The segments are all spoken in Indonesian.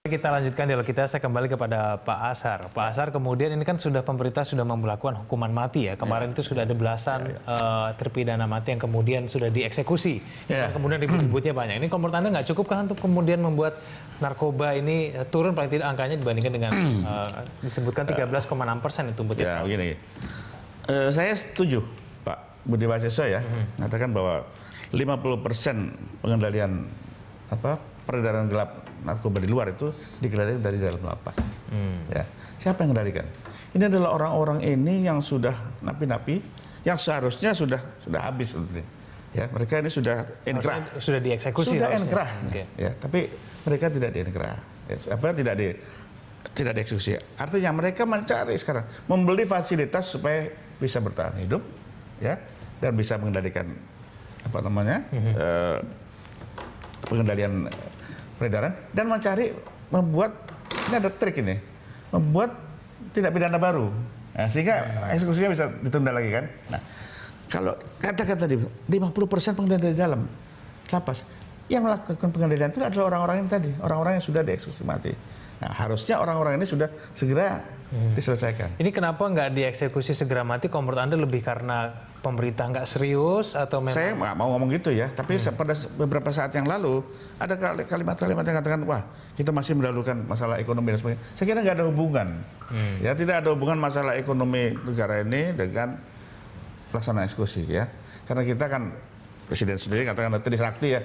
Kita lanjutkan dialog kita, saya kembali kepada Pak Ashar. Pak Ashar, kemudian ini kan sudah pemerintah sudah memberlakukan hukuman mati ya. Kemarin itu sudah ada belasan terpidana mati yang kemudian sudah dieksekusi. Dan kemudian ribut-ributnya banyak. Ini kalau menurut Anda nggak cukup kan untuk kemudian membuat narkoba ini turun paling tidak angkanya dibandingkan dengan disebutkan 13,6% itu Butir? Ya begini, saya setuju Pak Budi Waseso ya, mengatakan bahwa 50% pengendalian peredaran gelap narkoba di luar itu dikendalikan dari dalam lapas. Ya. Siapa yang mengendalikan? Ini adalah orang-orang ini yang sudah napi-napi, yang seharusnya sudah habis sebetulnya. Ya, mereka ini sudah inkrah. Sudah dieksekusi. Sudah inkrah. Okay. Ya, tapi mereka tidak diinkrah. Tidak dieksekusi. Artinya mereka mencari sekarang, membeli fasilitas supaya bisa bertahan hidup, ya, dan bisa mengendalikan pengendalian peredaran dan membuat ini ada trik ini, membuat tindak pidana baru, nah, sehingga eksekusinya bisa ditunda lagi kan. Nah, kalau katakan tadi 50% pengendalian dari dalam lapas, yang melakukan pengendalian itu adalah orang-orang yang tadi, orang-orang yang sudah dieksekusi mati. Nah, harusnya orang-orang ini sudah segera diselesaikan. Ini kenapa nggak dieksekusi segera mati? Kalau menurut Anda lebih karena pemerintah nggak serius atau memang? Saya nggak mau ngomong gitu ya, tapi pada beberapa saat yang lalu ada kalimat-kalimat yang katakan, wah kita masih mendahulukan masalah ekonomi dan sebagainya. Saya kira nggak ada hubungan, ya tidak ada hubungan masalah ekonomi negara ini dengan pelaksanaan eksekusi ya, karena kita kan Presiden sendiri katakan Trisakti ya.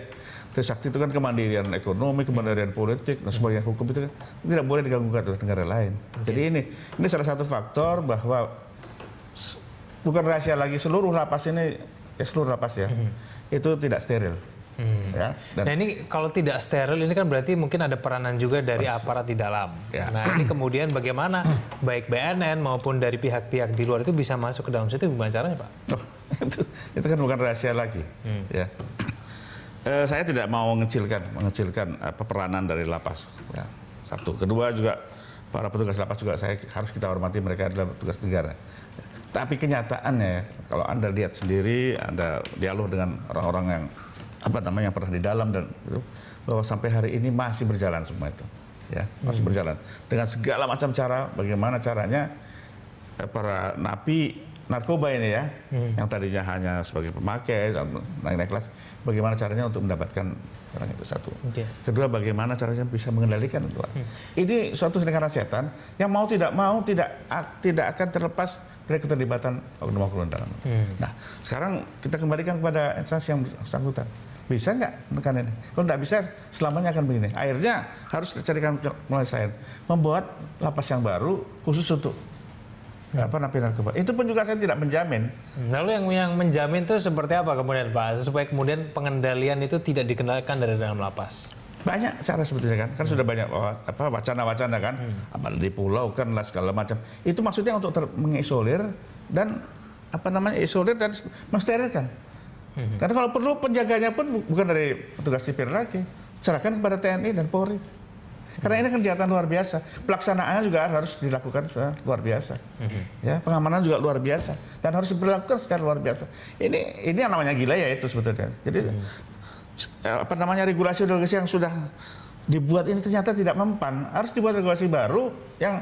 Trisakti itu kan kemandirian ekonomi, kemandirian politik, dan sebagainya. Hukum itu kan tidak boleh diganggu oleh negara lain. Jadi ini salah satu faktor bahwa bukan rahasia lagi seluruh lapas ini, seluruh lapas ya, itu tidak steril. Ya, nah ini kalau tidak steril ini kan berarti mungkin ada peranan juga dari aparat di dalam. Ya. Nah ini kemudian bagaimana baik BNN maupun dari pihak-pihak di luar itu bisa masuk ke dalam situ, gimana caranya Pak? Oh, itu kan bukan rahasia lagi. Ya. Saya tidak mau mengecilkan peranan dari lapas. Ya. Satu, kedua juga para petugas lapas juga harus kita hormati, mereka adalah petugas negara. Tapi kenyataannya, kalau Anda lihat sendiri, Anda dialog dengan orang-orang yang yang pernah di dalam dan itu, bahwa sampai hari ini masih berjalan semua itu, ya masih berjalan dengan segala macam cara. Bagaimana caranya para napi narkoba ini ya, yang tadinya hanya sebagai pemakai, naik kelas, bagaimana caranya untuk mendapatkan orang itu satu. Kedua, bagaimana caranya bisa mengendalikan itu. Ini suatu lingkaran setan yang mau tidak akan terlepas dari keterlibatan oknum-oknum dalam. Nah, sekarang kita kembalikan kepada instansi yang bersangkutan. Bisa nggak menekan ini? Kalau nggak bisa, selamanya akan begini. Akhirnya harus dicarikan penyelesaian. Membuat lapas yang baru khusus untuk napi narkoba. Itu pun juga saya tidak menjamin. Lalu yang menjamin itu seperti apa kemudian Pak? Supaya kemudian pengendalian itu tidak dikendalikan dari dalam lapas. Banyak cara sebetulnya kan sudah banyak wacana-wacana kan, di pulau kan lah segala macam. Itu maksudnya untuk mengisolir dan isolir dan mensterilkan. Karena kalau perlu penjaganya pun bukan dari petugas sipil lagi, serahkan kepada TNI dan Polri. Karena ini kejahatan luar biasa, pelaksanaannya juga harus dilakukan luar biasa, ya pengamanan juga luar biasa dan harus dilakukan secara luar biasa. Ini yang namanya gila ya itu sebetulnya. Jadi regulasi yang sudah dibuat ini ternyata tidak mempan, harus dibuat regulasi baru yang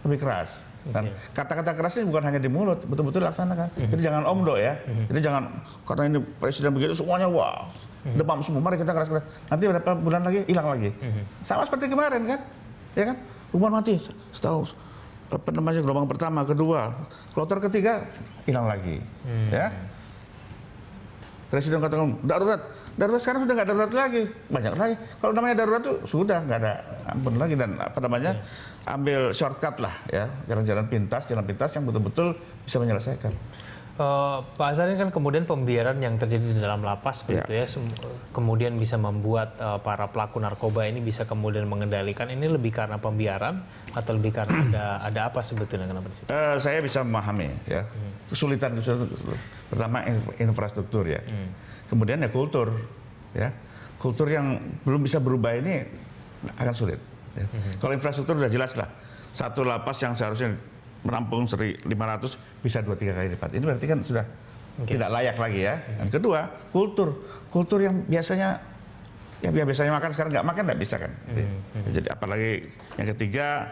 lebih keras. Dan kata-kata keras ini bukan hanya di mulut, betul-betul dilaksanakan. Jadi jangan omdo ya. Jadi jangan karena ini presiden begitu semuanya wah demam semua, mari kita keras-keras. Nanti beberapa bulan lagi hilang lagi. Sama seperti kemarin kan, ya kan? Hukuman mati setahu gelombang pertama, kedua, kloter ketiga hilang lagi. Ya. Presiden katakan darurat sekarang sudah nggak darurat lagi, banyak lagi. Kalau namanya darurat tuh sudah nggak ada ampun lagi dan ambil shortcut lah ya, jalan pintas yang betul-betul bisa menyelesaikan. Pak Ashar, ini kan kemudian pembiaran yang terjadi di dalam lapas begitu ya, kemudian bisa membuat para pelaku narkoba ini bisa kemudian mengendalikan. Ini lebih karena pembiaran atau lebih karena ada apa sebetulnya kenapa di situ? Saya bisa memahami ya kesulitan. Pertama infrastruktur ya, kemudian ya kultur yang belum bisa berubah ini akan sulit. Ya. Kalau infrastruktur sudah jelas lah, satu lapas yang seharusnya menampung 1.500 bisa 2-3 kali lipat. Ini berarti kan sudah tidak layak lagi ya. Dan kedua, kultur yang biasanya yang biasanya makan sekarang nggak makan nggak bisa kan. Jadi apalagi yang ketiga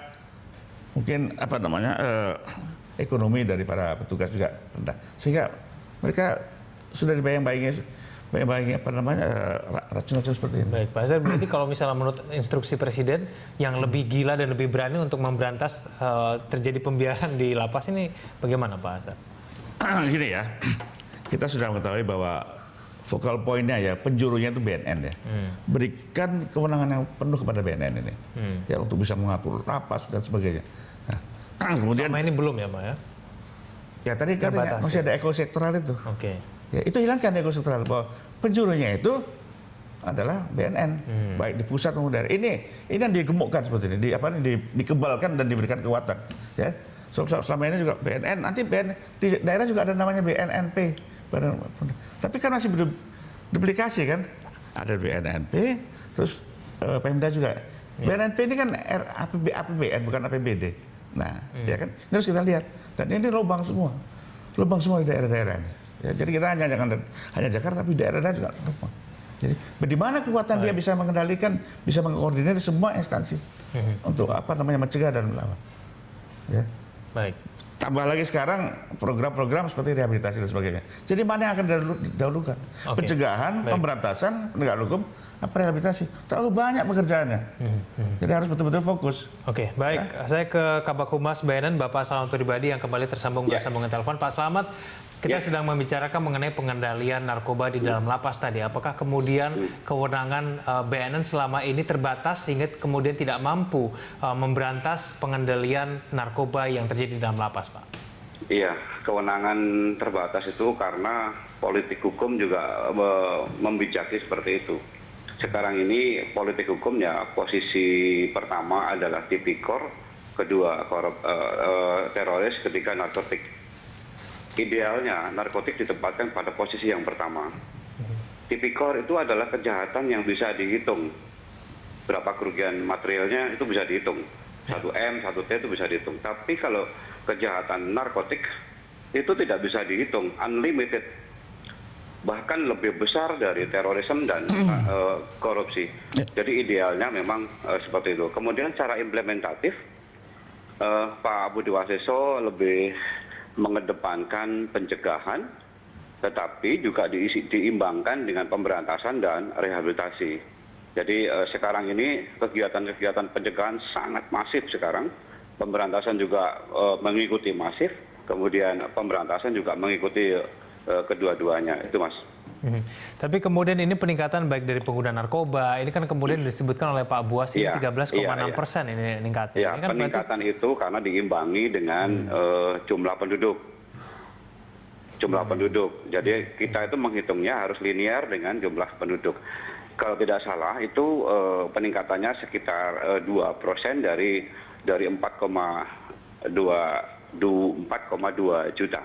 mungkin ekonomi dari para petugas juga rendah, sehingga mereka sudah dibayang-bayangi racun-racun seperti ini. Baik, Pak Azhar, berarti kalau misalnya menurut instruksi Presiden yang lebih gila dan lebih berani untuk memberantas terjadi pembiaran di lapas ini bagaimana, Pak Azhar? Gini ya, kita sudah mengetahui bahwa focal point-nya ya penjurunya itu BNN ya. Berikan kewenangan yang penuh kepada BNN ini, ya untuk bisa mengatur lapas dan sebagainya. Nah, kemudian sama ini belum ya, Pak ya? Ya tadi katanya masih ada ekosektoral itu. Oke. Ya, itu hilangkan ekosektoral, bahwa penjurunya itu adalah BNN, baik di pusat maupun daerah. Ini yang digemukkan seperti ini, dikebalkan dan diberikan kekuatan. Ya, selama ini juga BNN, nanti di daerah juga ada namanya BNNP. Tapi kan masih duplikasi kan, ada BNNP, terus Pemda juga. BNNP ini kan APBN bukan APBD. Nah, ya kan, ini harus kita lihat. Dan ini lubang semua di daerah-daerah ini. Ya, jadi kita hanya Jakarta, tapi daerah-daerah juga lubang. Jadi, di mana kekuatan dia bisa mengendalikan, bisa mengkoordinir semua instansi untuk mencegah dan melawan. Ya. Baik. Tambah lagi sekarang program-program seperti rehabilitasi dan sebagainya. Jadi mana yang akan didahulukan? Pencegahan, pemberantasan, penegak hukum, apa rehabilitasi? Terlalu banyak pekerjaannya. Jadi harus betul-betul fokus. Oke, baik. Ya? Saya ke Kabag Humas BNN, Bapak Selamat Pribadi yang kembali tersambung bersambungan telepon. Pak Selamat, kita sedang membicarakan mengenai pengendalian narkoba di dalam lapas tadi. Apakah kemudian kewenangan BNN selama ini terbatas sehingga kemudian tidak mampu memberantas pengendalian narkoba yang terjadi di dalam lapas, Pak? Iya, kewenangan terbatas itu karena politik hukum juga membijaki seperti itu. Sekarang ini politik hukumnya posisi pertama adalah tipikor, kedua teroris, ketiga narkotik. Idealnya narkotik ditempatkan pada posisi yang pertama. Tipikor itu adalah kejahatan yang bisa dihitung. Berapa kerugian materialnya itu bisa dihitung. 1M, 1T itu bisa dihitung. Tapi kalau kejahatan narkotik itu tidak bisa dihitung, unlimited. Bahkan lebih besar dari terorisme dan korupsi. Jadi idealnya memang seperti itu. Kemudian secara implementatif, Pak Budi Waseso lebih mengedepankan pencegahan, tetapi juga diimbangkan dengan pemberantasan dan rehabilitasi. Jadi sekarang ini kegiatan-kegiatan pencegahan sangat masif sekarang, pemberantasan juga mengikuti masif, kemudian pemberantasan juga mengikuti kedua-duanya, itu Mas. Tapi kemudian ini peningkatan baik dari pengguna narkoba, ini kan kemudian disebutkan oleh Pak Buas 13,6% ini meningkatnya. Ya, ini kan peningkatan itu karena diimbangi dengan jumlah penduduk. Jadi kita itu menghitungnya harus linear dengan jumlah penduduk. Kalau tidak salah itu peningkatannya sekitar 2% dari 4,2 juta.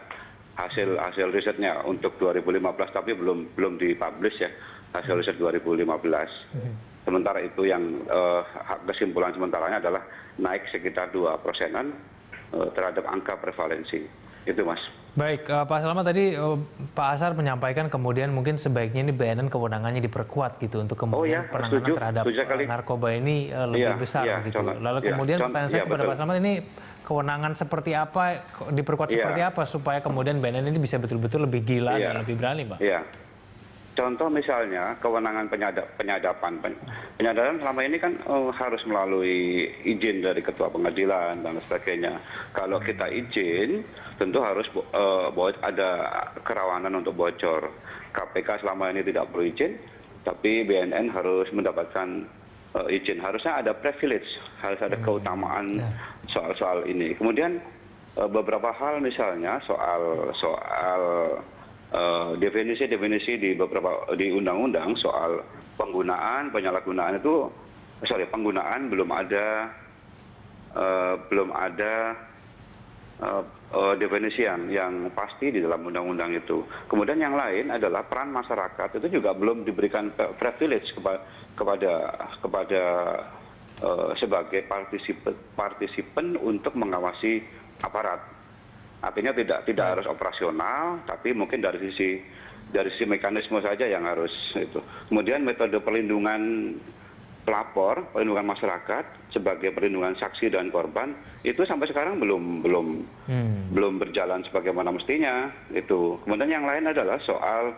Hasil risetnya untuk 2015, tapi belum dipublish ya, hasil riset 2015. Sementara itu yang kesimpulan sementaranya adalah naik sekitar 2%-an terhadap angka prevalensi. Itu Mas. Baik, Pak Selamat, tadi Pak Azhar menyampaikan kemudian mungkin sebaiknya ini BNN kewenangannya diperkuat gitu untuk kemudian penanganan terhadap narkoba ini lebih besar gitu. Lalu kemudian pertanyaan saya kepada Pak Selamat, ini kewenangan seperti apa, diperkuat seperti apa supaya kemudian BNN ini bisa betul-betul lebih gila dan lebih berani, Pak? Iya. Contoh misalnya kewenangan penyadapan. Penyadapan selama ini kan harus melalui izin dari ketua pengadilan dan sebagainya. Kalau kita izin, tentu harus ada kerawanan untuk bocor. KPK selama ini tidak perlu izin, tapi BNN harus mendapatkan izin. Harusnya ada privilege, harus ada keutamaan soal ini. Kemudian beberapa hal misalnya soal definisi di undang-undang soal penggunaan, penyalahgunaan itu, penggunaan belum ada definisi yang pasti di dalam undang-undang itu. Kemudian yang lain adalah peran masyarakat itu juga belum diberikan privilege kepada sebagai partisipan untuk mengawasi aparat. Artinya tidak harus operasional, tapi mungkin dari sisi Dari sisi mekanisme saja yang harus itu. Kemudian metode perlindungan pelapor, perlindungan masyarakat sebagai perlindungan saksi dan korban itu sampai sekarang belum berjalan sebagaimana mestinya itu. Kemudian yang lain adalah soal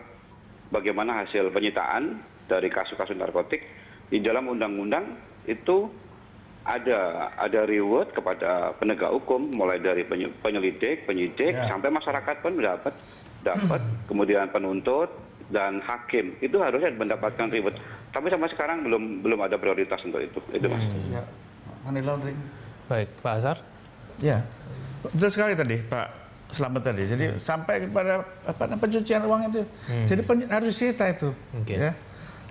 bagaimana hasil penyitaan dari kasus-kasus narkotik di dalam undang-undang itu ada reward kepada penegak hukum mulai dari penyelidik, penyidik sampai masyarakat pun dapat kemudian penuntut dan hakim itu harusnya mendapatkan reward. Tapi sampai sekarang belum ada prioritas untuk itu Mas. Ya, money laundering. Baik, Pak Azhar. Ya, betul sekali tadi Pak Slamet tadi. Jadi sampai kepada pencucian uang itu. Jadi harus disita itu. Oke. Ya.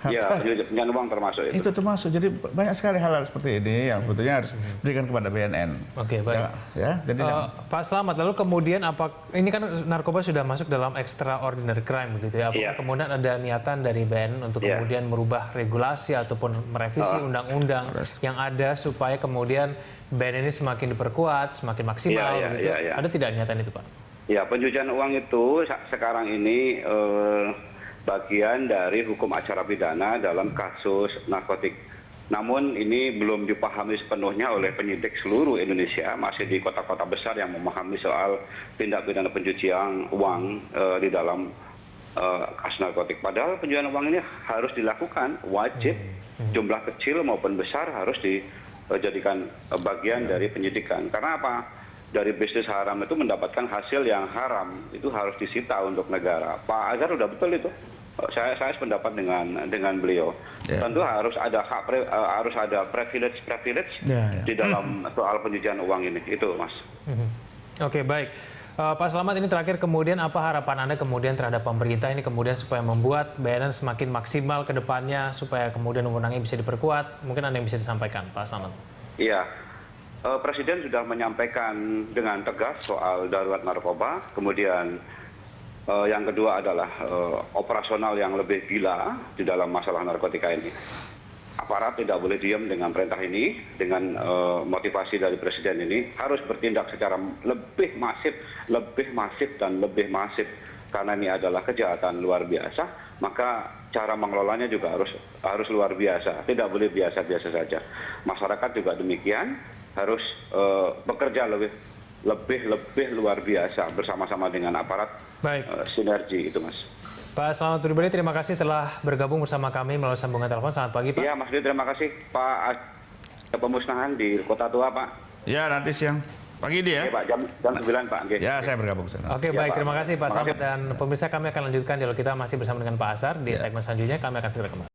Ya, pencucian uang termasuk itu. Itu termasuk. Jadi banyak sekali hal seperti ini yang sebetulnya harus diberikan kepada BNN. Oke, baik. Ya, jadi Pak Slamet, lalu kemudian ini kan narkoba sudah masuk dalam extraordinary crime begitu ya. Apakah kemudian ada niatan dari BNN untuk kemudian merubah regulasi ataupun merevisi undang-undang yang ada supaya kemudian BNN ini semakin diperkuat, semakin maksimal begitu? Ada tidak niatan itu, Pak? Ya, pencucian uang itu sekarang ini bagian dari hukum acara pidana dalam kasus narkotik. Namun ini belum dipahami sepenuhnya oleh penyidik seluruh Indonesia, masih di kota-kota besar yang memahami soal tindak pidana pencucian uang di dalam kasus narkotik. Padahal pencucian uang ini harus dilakukan, wajib, jumlah kecil maupun besar harus dijadikan bagian dari penyidikan. Karena apa? Dari bisnis haram itu mendapatkan hasil yang haram, itu harus disita untuk negara. Pak Azhar udah betul itu. Saya sependapat dengan beliau. Tentu harus ada hak harus ada privilege di dalam soal pencucian uang ini. Itu, Mas. Oke, baik. Pak Slamet, ini terakhir kemudian apa harapan Anda kemudian terhadap pemerintah ini kemudian supaya membuat BNN semakin maksimal ke depannya supaya kemudian undang-undangnya bisa diperkuat? Mungkin Anda yang bisa disampaikan, Pak Slamet. Iya. Presiden sudah menyampaikan dengan tegas soal darurat narkoba, kemudian yang kedua adalah operasional yang lebih gila di dalam masalah narkotika ini. Aparat tidak boleh diam dengan perintah ini, dengan motivasi dari Presiden ini, harus bertindak secara lebih masif dan lebih masif. Karena ini adalah kejahatan luar biasa, maka cara mengelolanya juga harus luar biasa, tidak boleh biasa-biasa saja. Masyarakat juga demikian, harus bekerja lebih luar biasa bersama-sama dengan aparat. Sinergi itu, Mas. Pak Slamet pribadi, terima kasih telah bergabung bersama kami melalui sambungan telepon. Selamat pagi, Pak. Iya, Mas Dwi, terima kasih. Pak, pemusnahan di Kota Tua, Pak. Ya, nanti siang. Pagi dia. Oke, Pak, jam 9, Pak. Ya, saya bergabung ke sana. Oke, baik. Terima kasih, Pak Slamet. Dan pemirsa, kami akan lanjutkan dialog kita masih bersama dengan Pak Azhar. Di segmen selanjutnya kami akan segera kembali.